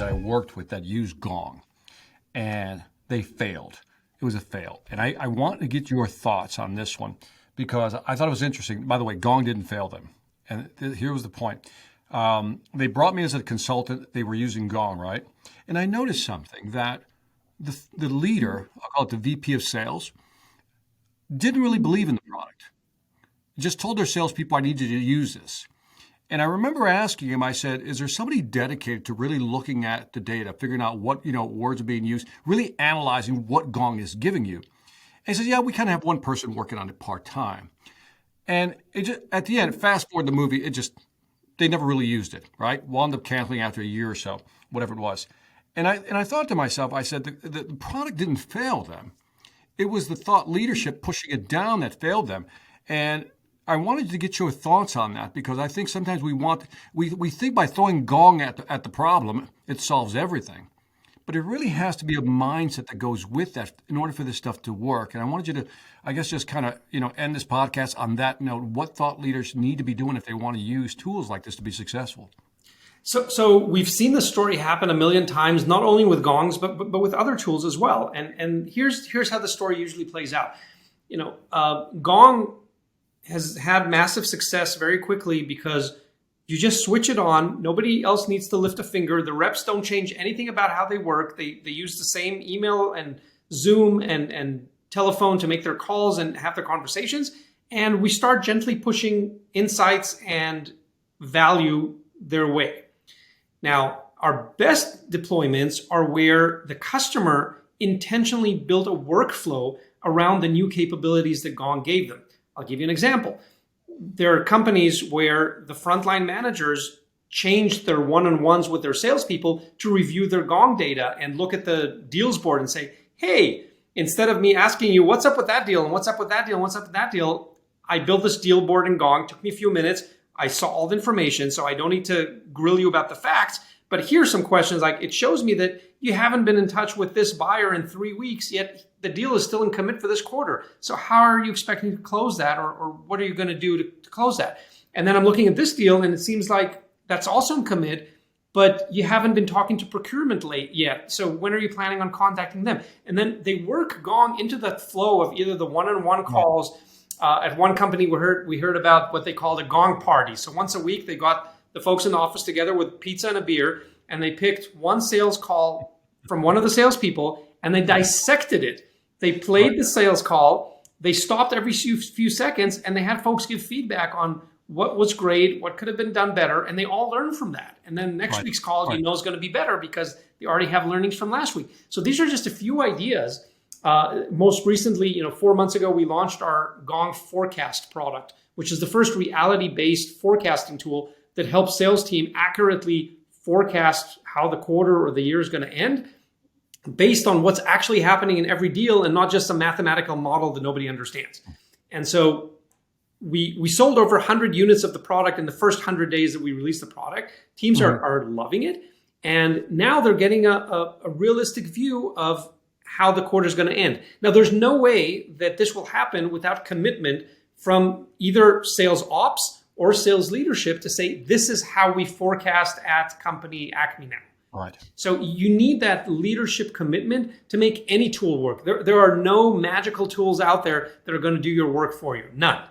that I worked with that used Gong, and they failed. It was a fail. And I want to get your thoughts on this one because I thought it was interesting. By the way, Gong didn't fail them. And here was the point. They brought me as a consultant. They were using Gong, right? And I noticed something that the leader, I'll call it the VP of sales, didn't really believe in the product. Just told their salespeople, I need you to use this. And I remember asking him, I said, is there somebody dedicated to really looking at the data, figuring out what, words are being used, really analyzing what Gong is giving you? And he said, yeah, we kind of have one person working on it part-time. And it just, at the end, fast forward the movie, they never really used it, right? Wound up canceling after a year or so, whatever it was. And I thought to myself, I said, the product didn't fail them. It was the thought leadership pushing it down that failed them. And I wanted to get your thoughts on that because I think sometimes we think by throwing Gong at the problem, it solves everything. But it really has to be a mindset that goes with that in order for this stuff to work. And I wanted you to, I guess, just kind of, end this podcast on that note. What thought leaders need to be doing if they want to use tools like this to be successful? So we've seen this story happen a million times, not only with Gongs, but with other tools as well. And here's how the story usually plays out. Gong has had massive success very quickly because you just switch it on. Nobody else needs to lift a finger. The reps don't change anything about how they work. They use the same email and Zoom and telephone to make their calls and have their conversations. And we start gently pushing insights and value their way. Now, our best deployments are where the customer intentionally built a workflow around the new capabilities that Gong gave them. I'll give you an example. There are companies where the frontline managers changed their one-on-ones with their salespeople to review their Gong data and look at the deals board and say, hey, instead of me asking you what's up with that deal and what's up with that deal and what's up with that deal, I built this deal board in Gong. It took me a few minutes. I saw all the information, so I don't need to grill you about the facts. But here's some questions like it shows me that you haven't been in touch with this buyer in 3 weeks, yet the deal is still in commit for this quarter. So how are you expecting to close that or what are you going to do to close that? And then I'm looking at this deal and it seems like that's also in commit, but you haven't been talking to procurement late yet. So when are you planning on contacting them? And then they work Gong into the flow of either the one-on-one calls. At one company, we heard about what they called a Gong party. So once a week, they got the folks in the office together with pizza and a beer, and they picked one sales call from one of the salespeople, and they dissected it. They played the sales call. They stopped every few seconds, and they had folks give feedback on what was great, what could have been done better, and they all learned from that. And then next week's call, is going to be better because they already have learnings from last week. So these are just a few ideas. Most recently, 4 months ago, we launched our Gong Forecast product, which is the first reality-based forecasting tool that helps sales team accurately forecast how the quarter or the year is going to end based on what's actually happening in every deal and not just a mathematical model that nobody understands. And so we sold over 100 units of the product in the first 100 days that we released the product. Teams are loving it. And now they're getting a realistic view of how the quarter is going to end. Now, there's no way that this will happen without commitment from either sales ops or sales leadership to say, this is how we forecast at company Acme now. Right. So you need that leadership commitment to make any tool work. There are no magical tools out there that are going to do your work for you. None.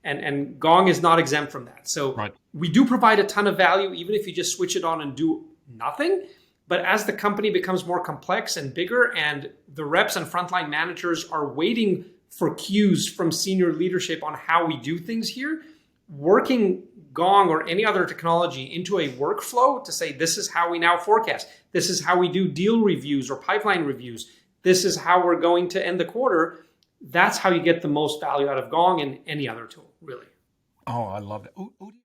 And Gong is not exempt from that. So we do provide a ton of value, even if you just switch it on and do nothing. But as the company becomes more complex and bigger and the reps and frontline managers are waiting for cues from senior leadership on how we do things here, working Gong or any other technology into a workflow to say, this is how we now forecast. This is how we do deal reviews or pipeline reviews. This is how we're going to end the quarter. That's how you get the most value out of Gong and any other tool, really. Oh, I love it.